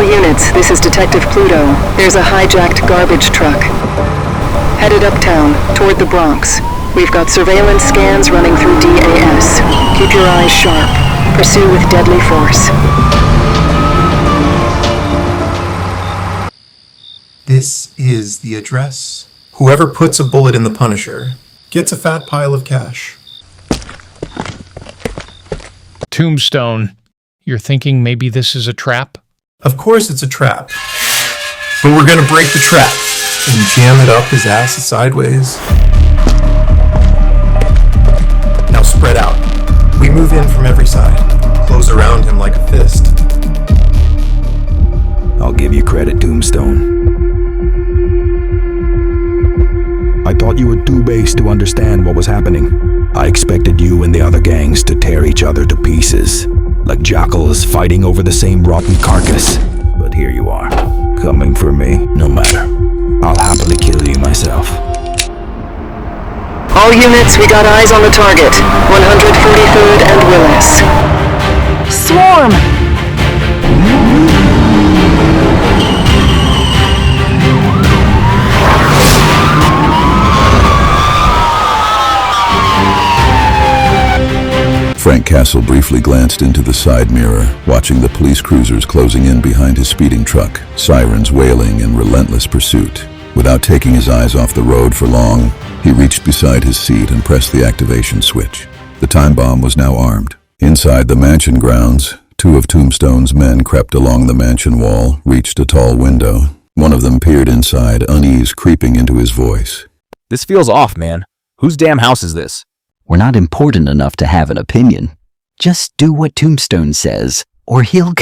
units, this is Detective Pluto. There's a hijacked garbage truck. Headed uptown, toward the Bronx. We've got surveillance scans running through DAS. Keep your eyes sharp. Pursue with deadly force. This is the address. Whoever puts a bullet in the Punisher gets a fat pile of cash. Tombstone. You're thinking maybe this is a trap? Of course it's a trap. But we're gonna break the trap and jam it up his ass sideways. Now spread out. We move in from every side. Close around him like a fist. I'll give you credit, Tombstone. I thought you were too base to understand what was happening. I expected you and the other gangs to tear each other to pieces, like jackals fighting over the same rotten carcass. But here you are, coming for me, no matter. I'll happily kill you myself. All units, we got eyes on the target. 143rd and Willis. Swarm! Frank Castle briefly glanced into the side mirror, watching the police cruisers closing in behind his speeding truck, sirens wailing in relentless pursuit. Without taking his eyes off the road for long, he reached beside his seat and pressed the activation switch. The time bomb was now armed. Inside the mansion grounds, two of Tombstone's men crept along the mansion wall, reached a tall window. One of them peered inside, unease creeping into his voice. This feels off, man. Whose damn house is this? We're not important enough to have an opinion. Just do what Tombstone says, or he'll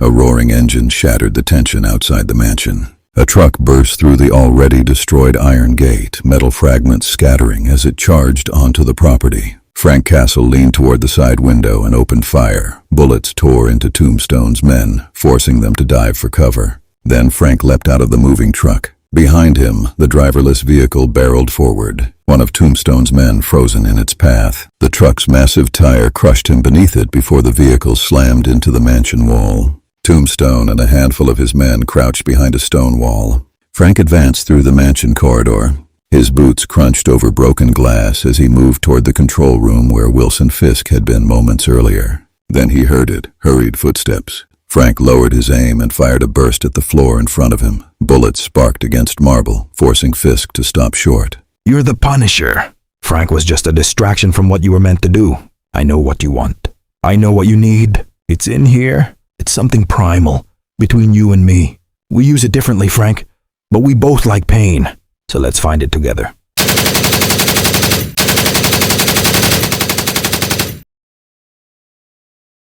A roaring engine shattered the tension outside the mansion. A truck burst through the already destroyed iron gate, metal fragments scattering as it charged onto the property. Frank Castle leaned toward the side window and opened fire. Bullets tore into Tombstone's men, forcing them to dive for cover. Then Frank leapt out of the moving truck. Behind him, the driverless vehicle barreled forward, one of Tombstone's men frozen in its path. The truck's massive tire crushed him beneath it before the vehicle slammed into the mansion wall. Tombstone and a handful of his men crouched behind a stone wall. Frank advanced through the mansion corridor. His boots crunched over broken glass as he moved toward the control room where Wilson Fisk had been moments earlier. Then he heard hurried footsteps. Frank lowered his aim and fired a burst at the floor in front of him. Bullets sparked against marble, forcing Fisk to stop short. You're the Punisher. Frank was just a distraction from what you were meant to do. I know what you want. I know what you need. It's in here. It's something primal, between you and me. We use it differently, Frank, but we both like pain. So let's find it together.